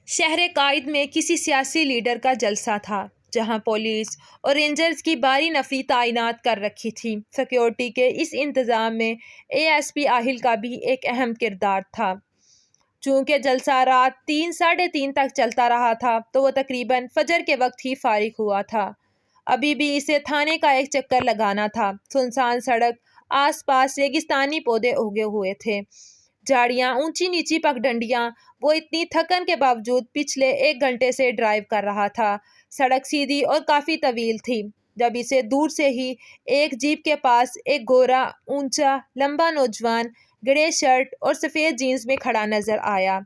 شہر قائد میں کسی سیاسی لیڈر کا جلسہ تھا جہاں پولیس اور رینجرز کی باری نفری تعینات کر رکھی تھی۔ سیکیورٹی کے اس انتظام میں ASP آہل کا بھی ایک اہم کردار تھا۔ چونکہ جلسہ رات 3:30 تک چلتا رہا تھا تو وہ تقریباً فجر کے وقت ہی فارغ ہوا تھا۔ ابھی بھی اسے تھانے کا ایک چکر لگانا تھا۔ سنسان سڑک، آس پاس ریگستانی پودے اگے ہوئے تھے، جھاڑیاں، اونچی نیچی پگڈنڈیاں۔ وہ اتنی تھکن کے باوجود پچھلے 1 گھنٹے سے ڈرائیو کر رہا تھا۔ سڑک سیدھی اور کافی طویل تھی جب اسے دور سے ہی ایک جیپ کے پاس ایک گورا، اونچا، لمبا نوجوان گرے شرٹ اور سفید جینز میں کھڑا نظر آیا۔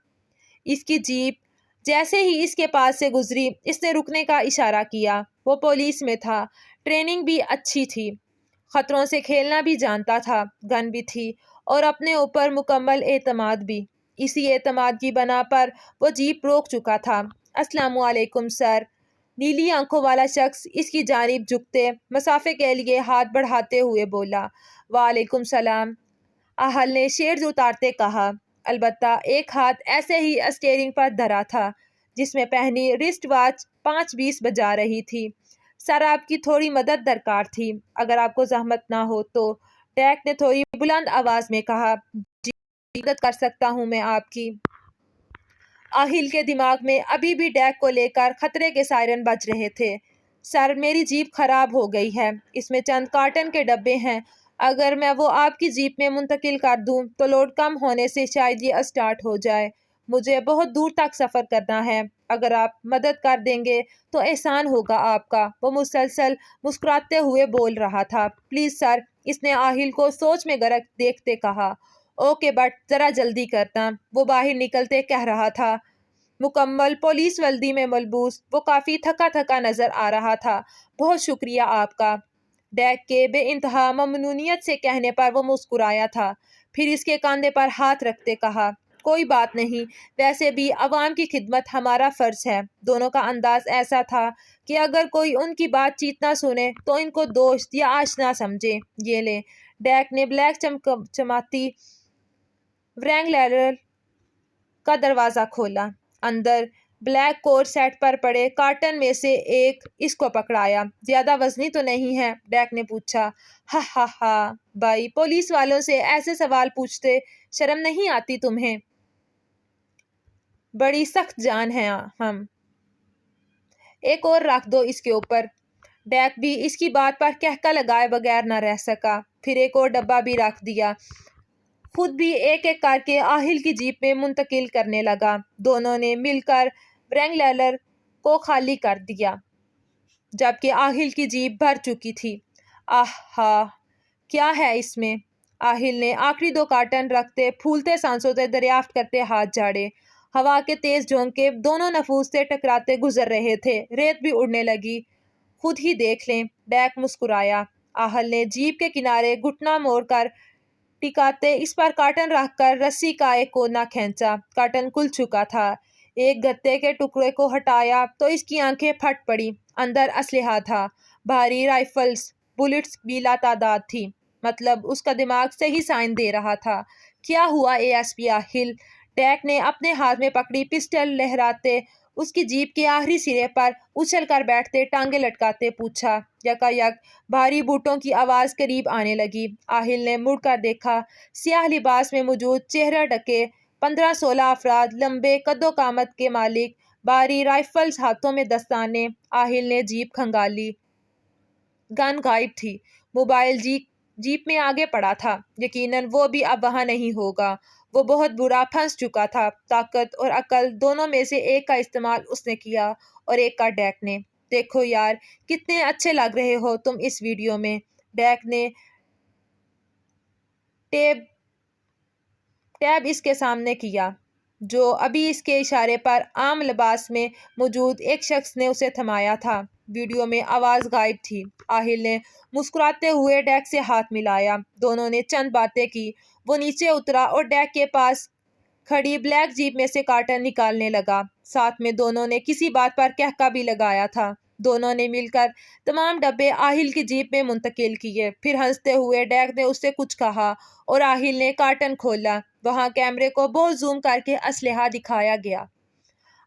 اس کی جیپ جیسے ہی اس کے پاس سے گزری، اس نے رکنے کا اشارہ کیا۔ وہ پولیس میں تھا، ٹریننگ بھی اچھی تھی، خطروں سے کھیلنا بھی جانتا تھا، گن بھی تھی اور اپنے اوپر مکمل اعتماد بھی۔ اسی اعتماد کی بنا پر وہ جیپ روک چکا تھا۔ السلام علیکم سر، نیلی آنکھوں والا شخص اس کی جانب جھکتے مسافے کے لیے ہاتھ بڑھاتے ہوئے بولا۔ وعلیکم السلام، آہل نے شیرز اتارتے کہا، البتہ ایک ہاتھ ایسے ہی اسٹیئرنگ پر دھرا تھا جس میں پہنی رسٹ واچ 5:20 بجا رہی تھی۔ سر، آپ کی تھوڑی مدد درکار تھی، اگر آپ کو زحمت نہ ہو تو، ڈیک نے تھوڑی بلند آواز میں کہا۔ جی، مدد کر سکتا ہوں میں آپ کی۔ آہل کے دماغ میں ابھی بھی ڈیک کو لے کر خطرے کے سائرن بج رہے تھے۔ سر، میری جیپ خراب ہو گئی ہے، اس میں چند کارٹن کے ڈبے ہیں، اگر میں وہ آپ کی جیپ میں منتقل کر دوں تو لوڈ کم ہونے سے شاید یہ اسٹارٹ ہو جائے۔ مجھے بہت دور تک سفر کرنا ہے، اگر آپ مدد کر دیں گے تو احسان ہوگا آپ کا۔ وہ مسلسل مسکراتے ہوئے بول رہا تھا۔ پلیز سر، اس نے آہل کو سوچ میں غرق دیکھتے کہا۔ اوکے بٹ ذرا جلدی کرنا، وہ باہر نکلتے کہہ رہا تھا۔ مکمل پولیس وردی میں ملبوس وہ کافی تھکا تھکا نظر آ رہا تھا۔ بہت شکریہ آپ کا، ڈیک کے بے انتہا ممنونیت سے کہنے پر وہ مسکرایا تھا، پھر اس کے کاندھے پر ہاتھ رکھتے کہا، کوئی بات نہیں، ویسے بھی عوام کی خدمت ہمارا فرض ہے۔ دونوں کا انداز ایسا تھا کہ اگر کوئی ان کی بات چیت نہ سنے تو ان کو دوست یا آشنا سمجھے۔ یہ لیں، ڈیک نے بلیک چمکتی ورینگلر کا دروازہ کھولا، اندر بلیک کور سیٹ پر پڑے کارٹن میں سے ایک اس کو پکڑایا۔ زیادہ وزنی تو نہیں ہے؟ ڈیک نے پوچھا۔ ہا ہا ہا، بھائی، پولیس والوں سے ایسے سوال پوچھتے شرم نہیں آتی تمہیں؟ بڑی سخت جان ہیں ہم۔ ایک اور رکھ دو اس کے اوپر۔ ڈیک بھی اس کی بات پر کہکا لگائے بغیر نہ رہ سکا، پھر ایک اور ڈبہ بھی رکھ دیا، خود بھی ایک ایک کر کے آہل کی جیپ میں منتقل کرنے لگا۔ دونوں نے مل کر ورینگلر کو خالی کر دیا جبکہ آہل کی جیپ بھر چکی تھی۔ آہ ہا، کیا ہے اس میں؟ آہل نے آخری 2 کارٹن رکھتے پھولتے سانسوں سے دریافت کرتے ہاتھ جھاڑے۔ ہوا کے تیز جھونکے دونوں نفوس سے ٹکراتے گزر رہے تھے، ریت بھی اڑنے لگی۔ خود ہی دیکھ لیں، ڈیک مسکرایا۔ آہل نے جیپ کے کنارے گھٹنا موڑ کر ٹکاتے اس پر کارٹن رکھ کر رسی کا ایک کونا کھینچا۔ کارٹن کھل چکا تھا۔ ایک گتے کے ٹکڑے کو ہٹایا تو اس کی آنکھیں پھٹ پڑی۔ اندر اسلحہ تھا، بھاری رائفلز، بلٹس بھی لاتعداد تھی، مطلب اس کا دماغ صحیح سائن دے رہا تھا۔ کیا ہوا ASP آہل؟ ڈیک نے اپنے ہاتھ میں پکڑی پسٹل لہراتے اس کی جیپ کے آخری سرے پر اچھل کر بیٹھتے ٹانگیں لٹکاتے پوچھا۔ یکایک بھاری بوٹوں کی آواز قریب آنے لگی۔ آہل نے مڑ کر دیکھا، سیاہ لباس میں موجود چہرہ ڈھکے 15-16 افراد، لمبے قد و قامت کے مالک، بھاری رائفلز ہاتھوں میں دستانے۔ آہل نے جیپ کھنگالی، گن غائب تھی، موبائل جیپ میں آگے پڑا تھا، یقیناً وہ بھی اب وہاں نہیں ہوگا۔ وہ بہت برا پھنس چکا تھا۔ طاقت اور عقل دونوں میں سے ایک کا استعمال اس نے کیا اور ایک کا ڈیک نے۔ دیکھو یار، کتنے اچھے لگ رہے ہو تم اس ویڈیو میں، ڈیک نے ٹیب اس کے سامنے کیا، جو ابھی اس کے اشارے پر عام لباس میں موجود ایک شخص نے اسے تھمایا تھا۔ ویڈیو میں آواز غائب تھی۔ آہل نے مسکراتے ہوئے ڈیک سے ہاتھ ملایا، دونوں نے چند باتیں کی۔ وہ نیچے اترا اور ڈیک کے پاس کھڑی بلیک جیپ میں سے کارٹن نکالنے لگا، ساتھ میں دونوں نے کسی بات پر کہکا بھی لگایا تھا۔ دونوں نے مل کر تمام ڈبے آہل کی جیپ میں منتقل کیے، پھر ہنستے ہوئے ڈیک نے اس سے کچھ کہا اور آہل نے کارٹن کھولا۔ وہاں کیمرے کو بہت زوم کر کے اسلحہ دکھایا گیا۔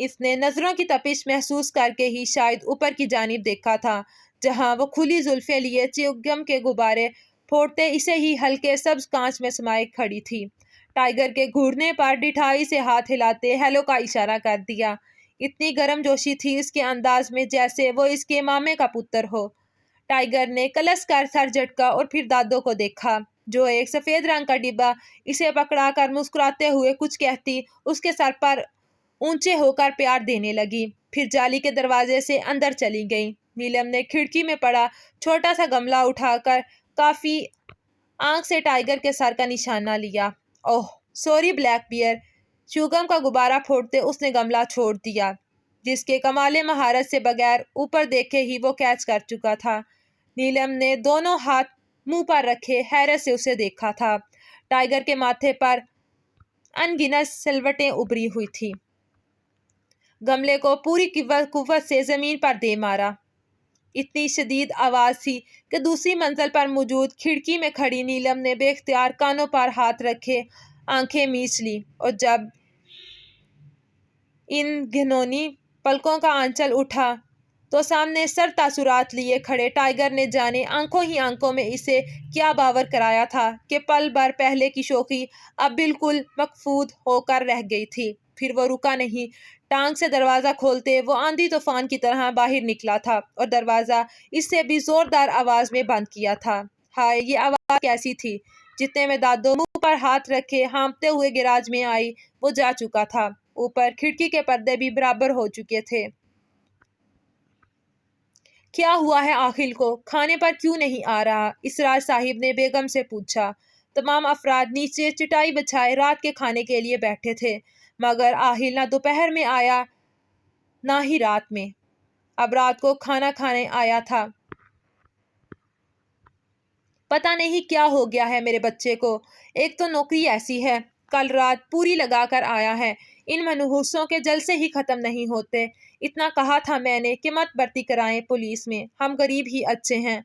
اس نے نظروں کی تپش محسوس کر کے ہی شاید اوپر کی جانب دیکھا تھا، جہاں وہ کھلی زلفیں لیے چیوگم کے غبارے پھوڑتے اسے ہی ہلکے سبز کانچ میں سمائے کھڑی تھی۔ ٹائیگر کے گھڑنے پر ڈٹھائی سے ہاتھ ہلاتے ہیلو کا اشارہ کر دیا۔ اتنی گرم جوشی تھی اس کے انداز میں جیسے وہ اس کے مامے کا پتر ہو۔ ٹائیگر نے کلس کر سر جھٹکا اور پھر دادو کو دیکھا، جو ایک سفید رنگ کا ڈبہ اسے پکڑا کر مسکراتے ہوئے کچھ کہتی اس کے سر پر اونچے ہو کر پیار دینے لگی، پھر جالی کے دروازے سے اندر چلی گئی۔ نیلم نے کھڑکی میں پڑا چھوٹا سا گملہ اٹھا کر کافی آنکھ سے ٹائیگر کے سر کا نشانہ لیا۔ اوہ سوری بلیک بیئر، چیوگم کا غبارہ پھوڑتے اس نے گملہ چھوڑ دیا، جس کے کمال مہارت سے بغیر اوپر دیکھے ہی وہ کیچ کر چکا تھا۔ نیلم نے دونوں ہاتھ منہ پر رکھے حیرت سے اسے دیکھا تھا۔ ٹائیگر کے ماتھے پر ان گنت سلوٹیں ابھری ہوئی تھی۔ گملے کو پوری قوت سے زمین پر دے مارا۔ اتنی شدید آواز تھی کہ دوسری منزل پر موجود کھڑکی میں کھڑی نیلم نے بے اختیار کانوں پر ہاتھ رکھے آنکھیں میچ لی، اور جب ان گھنونی پلکوں کا آنچل اٹھا تو سامنے سر تاثرات لیے کھڑے ٹائیگر نے جانے آنکھوں ہی آنکھوں میں اسے کیا باور کرایا تھا کہ پل بھر پہلے کی شوخی اب بالکل مکفود ہو کر رہ گئی تھی۔ پھر وہ رکا نہیں، ٹانگ سے دروازہ کھولتے وہ آندھی طوفان کی طرح باہر نکلا تھا اور دروازہ اس سے بھی زوردار آواز میں بند کیا تھا۔ ہائے یہ آواز کیسی تھی! جتنے میں دادو منہ پر ہاتھ رکھے ہانپتے ہوئے گیراج میں آئی وہ جا چکا تھا۔ اوپر کھڑکی کے پردے بھی برابر ہو چکے تھے۔ کیا ہوا ہے آہل کو؟ کھانے پر کیوں نہیں آ رہا؟ اسرار صاحب نے بیگم سے پوچھا۔ تمام افراد نیچے چٹائی بچھائے رات کے کھانے کے لیے بیٹھے تھے، مگر آہل نہ دوپہر میں آیا نہ ہی رات میں۔ اب رات کو کھانا کھانے آیا تھا۔ پتہ نہیں کیا ہو گیا ہے میرے بچے کو، ایک تو نوکری ایسی ہے، کل رات پوری لگا کر آیا ہے، ان منحوسوں کے جلسے ہی ختم نہیں ہوتے۔ اتنا کہا تھا میں نے کہ مت بھرتی کرائیں پولیس میں، ہم غریب ہی اچھے ہیں۔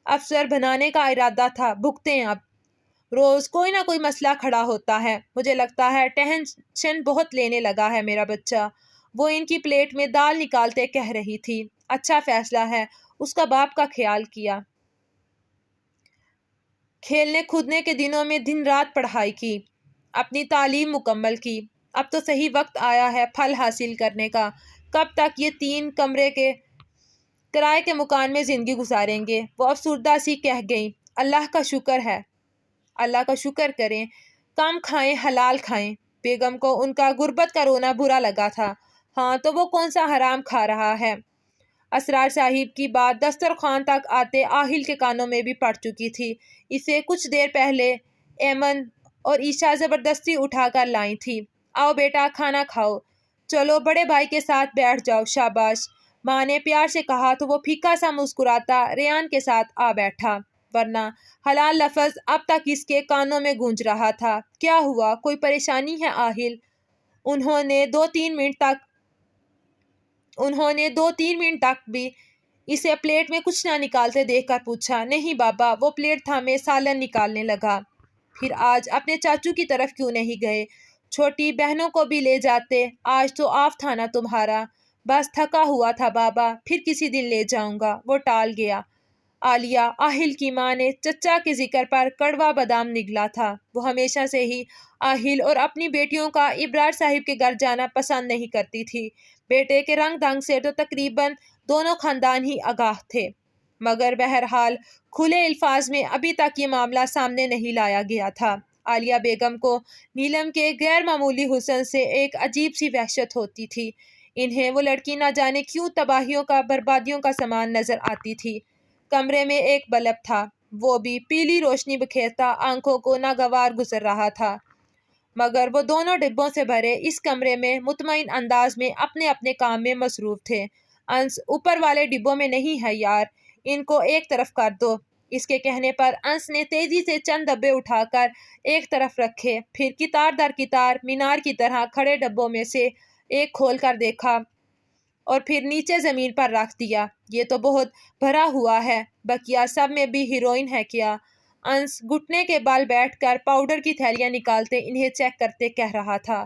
افسر بنانے کا ارادہ تھا، بھگتے ہیں اب۔ روز کوئی نہ کوئی مسئلہ کھڑا ہوتا ہے، مجھے لگتا ہے ٹینشن بہت لینے لگا ہے میرا بچہ۔ وہ ان کی پلیٹ میں دال نکالتے کہہ رہی تھی۔ اچھا فیصلہ ہے، اس کا باپ کا خیال کیا۔ کھیلنے کودنے کے دنوں میں دن رات پڑھائی کی، اپنی تعلیم مکمل کی۔ اب تو صحیح وقت آیا ہے پھل حاصل کرنے کا۔ کب تک یہ 3 کمرے کے کرائے کے مکان میں زندگی گزاریں گے؟ وہ افسردہ سی کہہ گئیں۔ اللہ کا شکر ہے، اللہ کا شکر کریں، کم کھائیں حلال کھائیں۔ بیگم کو ان کا غربت کا رونا برا لگا تھا۔ ہاں تو وہ کون سا حرام کھا رہا ہے؟ اسرار صاحب کی بات دسترخوان تک آتے آہل کے کانوں میں بھی پڑ چکی تھی۔ اسے کچھ دیر پہلے ایمن اور عیشا زبردستی اٹھا کر لائی تھی۔ آؤ بیٹا کھانا کھاؤ، چلو بڑے بھائی کے ساتھ بیٹھ جاؤ، شاباش۔ ماں نے پیار سے کہا تو وہ پھیکا سا مسکراتا ریان کے ساتھ آ بیٹھا، ورنہ حلال لفظ اب تک اس کے کانوں میں گونج رہا تھا۔ کیا ہوا، کوئی پریشانی ہے آہل؟ انہوں نے دو تین منٹ تک بھی اسے پلیٹ میں کچھ نہ نکالتے دیکھ کر پوچھا۔ نہیں بابا، وہ پلیٹ تھامے سالن نکالنے لگا۔ پھر آج اپنے چاچو کی طرف کیوں نہیں گئے؟ چھوٹی بہنوں کو بھی لے جاتے، آج تو آف تھا نا تمہارا؟ بس تھکا ہوا تھا بابا، پھر کسی دن لے جاؤں گا، وہ ٹال گیا۔ عالیہ، آہل کی ماں نے چچا کے ذکر پر کڑوا بادام نگلا تھا۔ وہ ہمیشہ سے ہی آہل اور اپنی بیٹیوں کا ابرار صاحب کے گھر جانا پسند نہیں کرتی تھی۔ بیٹے کے رنگ ڈھنگ سے تو تقریباً دونوں خاندان ہی آگاہ تھے، مگر بہرحال کھلے الفاظ میں ابھی تک یہ معاملہ سامنے نہیں لایا گیا تھا۔ عالیہ بیگم کو نیلم کے غیر معمولی حسن سے ایک عجیب سی وحشت ہوتی تھی۔ انہیں وہ لڑکی نہ جانے کیوں تباہیوں کا بربادیوں کا سامان نظر آتی تھی۔ کمرے میں ایک بلب تھا، وہ بھی پیلی روشنی بکھیرتا آنکھوں کو ناگوار گزر رہا تھا، مگر وہ دونوں ڈبوں سے بھرے اس کمرے میں مطمئن انداز میں اپنے اپنے کام میں مصروف تھے۔ انس اوپر والے ڈبوں میں نہیں ہے یار، ان کو ایک طرف کر دو۔ اس کے کہنے پر انس نے تیزی سے چند ڈبے اٹھا کر ایک طرف رکھے، پھر قطار در قطار مینار کی طرح کھڑے ڈبوں میں سے ایک کھول کر دیکھا اور پھر نیچے زمین پر رکھ دیا۔ یہ تو بہت بھرا ہوا ہے، بقیہ سب میں بھی ہیروئن ہے کیا؟ انس گھٹنے کے بل بیٹھ کر پاؤڈر کی تھیلیاں نکالتے انہیں چیک کرتے کہہ رہا تھا۔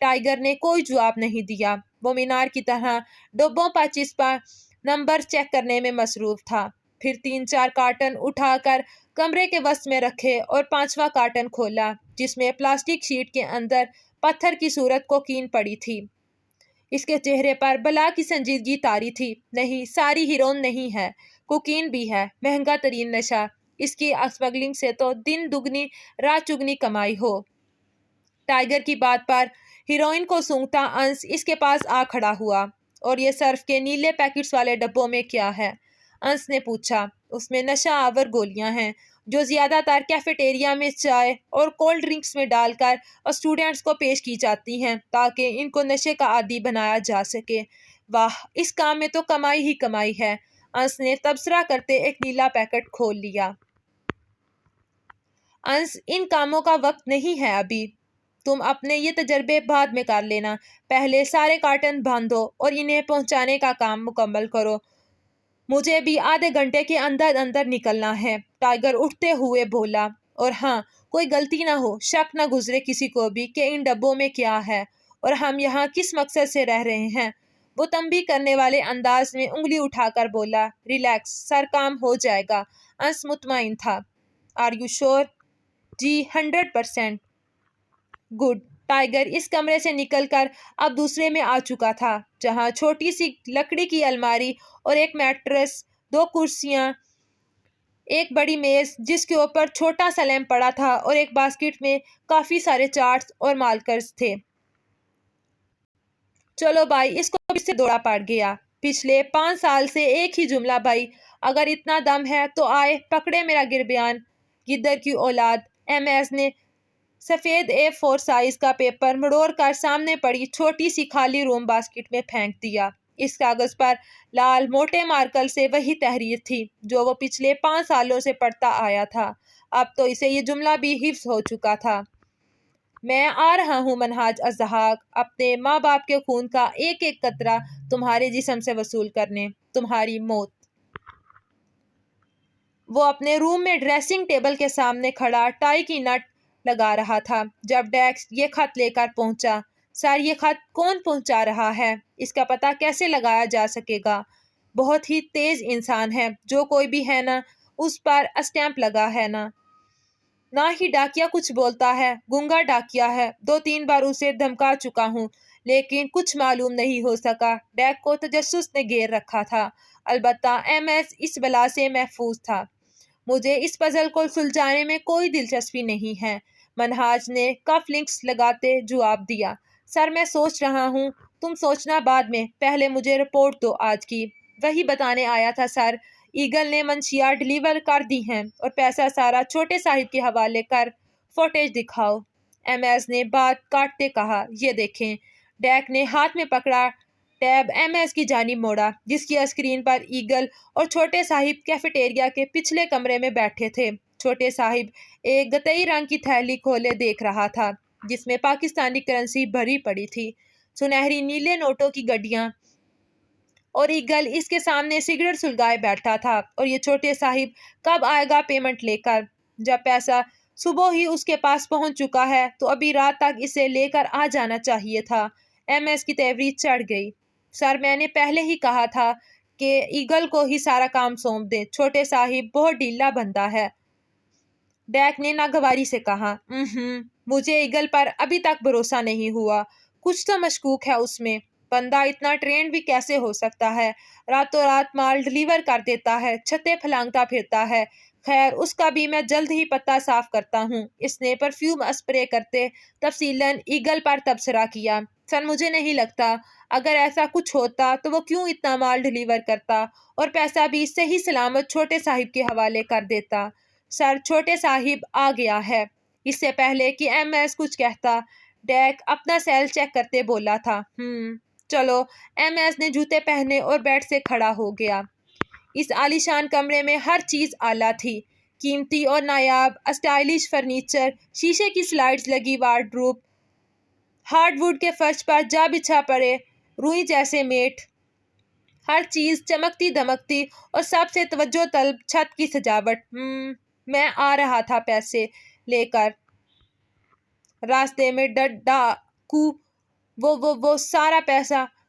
ٹائیگر نے کوئی جواب نہیں دیا۔ وہ مینار کی طرح ڈبوں پر چسپا نمبر چیک کرنے میں مصروف تھا۔ پھر 3-4 کارٹن اٹھا کر کمرے کے وسط میں رکھے اور 5واں کارٹن کھولا جس میں پلاسٹک شیٹ کے اندر پتھر کی صورت کوکین پڑی تھی۔ اس کے چہرے پر بلا کی سنجیدگی طاری تھی۔ نہیں، ساری ہیروئن نہیں ہے، کوکین بھی ہے، مہنگا ترین نشہ۔ اس کی اسمگلنگ سے تو دن دگنی رات چگنی کمائی ہو۔ ٹائیگر کی بات پر ہیروئن کو سونگھتا انس اس کے پاس آ کھڑا ہوا۔ اور یہ سرف کے نیلے پیکٹس والے ڈبوں میں کیا ہے؟ انس نے پوچھا۔ اس میں نشہ آور گولیاں ہیں جو زیادہ تر کیفیٹیریا میں چائے اور کولڈ ڈرنکس میں ڈال کر اسٹوڈنٹس کو پیش کی جاتی ہیں تاکہ ان کو نشے کا عادی بنایا جا سکے۔ واہ، اس کام میں تو کمائی ہی کمائی ہے۔ انس نے تبصرہ کرتے ایک نیلا پیکٹ کھول لیا۔ انس، ان کاموں کا وقت نہیں ہے ابھی۔ تم اپنے یہ تجربے بعد میں کر لینا۔ پہلے سارے کارٹن باندھو اور انہیں پہنچانے کا کام مکمل کرو۔ مجھے بھی آدھے گھنٹے کے اندر اندر نکلنا ہے۔ ٹائیگر اٹھتے ہوئے بولا۔ اور ہاں، کوئی غلطی نہ ہو، شک نہ گزرے کسی کو بھی کہ ان ڈبوں میں کیا ہے اور ہم یہاں کس مقصد سے رہ رہے ہیں۔ وہ تنبیہ کرنے والے انداز میں انگلی اٹھا کر بولا۔ ریلیکس سر، کام ہو جائے گا۔ انس مطمئن تھا۔ آر یو شور؟ جی 100%۔ گڈ۔ ٹائیگر اس کمرے سے نکل کر اب دوسرے میں آ چکا تھا جہاں چھوٹی سی لکڑی کی الماری اور ایک میٹرس، 2 کرسیاں، ایک بڑی میز جس کے اوپر چھوٹا سا لیمپ پڑا تھا اور ایک باسکٹ میں کافی سارے چارٹس اور مارکرز تھے۔ چلو بھائی، اس کو بھی سے دوڑا پڑ گیا۔ پچھلے 5 سال سے ایک ہی جملہ بھائی، اگر اتنا دم ہے تو آئے پکڑے میرا گربیان، گدر کی اولاد۔ ایم ایس نے سفید A4 سائز کا پیپر مڑوڑ کر سامنے پڑی چھوٹی سی خالی روم باسکٹ میں پھینک دیا۔ اس کاغذ پر لال موٹے مارکر سے وہی تحریر تھی جو وہ پچھلے 5 سالوں سے پڑھتا آیا تھا۔ اب تو اسے یہ جملہ بھی حفظ ہو چکا تھا۔ میں آ رہا ہوں منہاج الضحاک، اپنے ماں باپ کے خون کا ایک ایک قطرہ تمہارے جسم سے وصول کرنے، تمہاری موت۔ وہ اپنے روم میں ڈریسنگ ٹیبل کے سامنے کھڑا ٹائی کی نٹ لگا رہا تھا جب ڈیکس یہ خط لے کر پہنچا۔ سر، یہ خط کون پہنچا رہا ہے؟ اس کا پتہ کیسے لگایا جا سکے گا؟ بہت ہی تیز انسان ہے، جو کوئی بھی ہے نا، اس پر اسٹیمپ لگا ہے نا۔ نہ ہی ڈاکیا کچھ بولتا ہے، گنگا ڈاکیا ہے۔ 2-3 بار اسے دھمکا چکا ہوں لیکن کچھ معلوم نہیں ہو سکا۔ ڈیک کو تجسس نے گھیر رکھا تھا، البتہ ایم ایس اس بلا سے محفوظ تھا۔ مجھے اس پزل کو سلجھانے میں کوئی دلچسپی نہیں ہے، منہاج نے کف لنکس لگاتے جواب دیا۔ سر، میں سوچ رہا ہوں، تم سوچنا بعد میں، پہلے مجھے رپورٹ دو آج کی۔ وہی بتانے آیا تھا سر، ایگل نے منشیات ڈیلیور کر دی ہیں اور پیسہ سارا چھوٹے صاحب کے حوالے کر فوٹیج دکھاؤ۔ ایم ایس نے بات کاٹتے کہا۔ یہ دیکھیں۔ ڈیک نے ہاتھ میں پکڑا ٹیب ایم ایس کی جانب موڑا جس کی اسکرین پر ایگل اور چھوٹے صاحب کیفیٹیریا کے پچھلے کمرے میں بیٹھے تھے۔ چھوٹے صاحب ایک گتئی رنگ کی تھیلی کھولے دیکھ رہا تھا جس میں پاکستانی کرنسی بھری پڑی تھی، سنہری نیلے نوٹوں کی گڈیاں، اور ایگل اس کے سامنے سگریٹ سلگائے بیٹھا تھا۔ اور یہ چھوٹے صاحب کب آئے گا پیمنٹ لے کر؟ جب پیسہ صبح ہی اس کے پاس پہنچ چکا ہے تو ابھی رات تک اسے لے کر آ جانا چاہیے تھا۔ ایم ایس کی تیوری چڑھ گئی۔ سر، میں نے پہلے ہی کہا تھا کہ ایگل کو ہی سارا کام سونپ دیں، چھوٹے صاحب بہت ڈھیلا بندہ ہے۔ ڈیک نے ناگواری سے کہا۔ مجھے ایگل پر ابھی تک بھروسہ نہیں ہوا، کچھ تو مشکوک ہے اس میں۔ بندہ اتنا ٹرینڈ بھی کیسے ہو سکتا ہے؟ راتوں رات مال ڈیلیور کر دیتا ہے، چھتیں پھلانگتا پھرتا ہے۔ خیر، اس کا بھی میں جلد ہی پتہ صاف کرتا ہوں۔ اس نے پرفیوم اسپرے کرتے تفصیلاً ایگل پر تبصرہ کیا۔ سر، مجھے نہیں لگتا، اگر ایسا کچھ ہوتا تو وہ کیوں اتنا مال ڈیلیور کرتا اور پیسہ بھی صحیح سلامت چھوٹے صاحب کے حوالے کر دیتا۔ سر، چھوٹے صاحب آ گیا ہے۔ اس سے پہلے کہ ایم ایس کچھ کہتا، ڈیک اپنا سیل چیک کرتے بولا تھا۔ چلو۔ ایم ایس نے جوتے پہنے اور بیڈ سے کھڑا ہو گیا۔ اس عالیشان کمرے میں ہر چیز اعلیٰ تھی، قیمتی اور نایاب اسٹائلش فرنیچر، شیشے کی سلائڈز لگی وارڈروب، ہارڈ ووڈ کے فرش پر جا بچھا پڑے روئی جیسے میٹ، ہر چیز چمکتی دمکتی اور سب سے توجہ طلب چھت کی سجاوٹ۔ میں آ رہا تھا پیسے لے کر، راستے میں ڈاکو وہ سارا پیسہ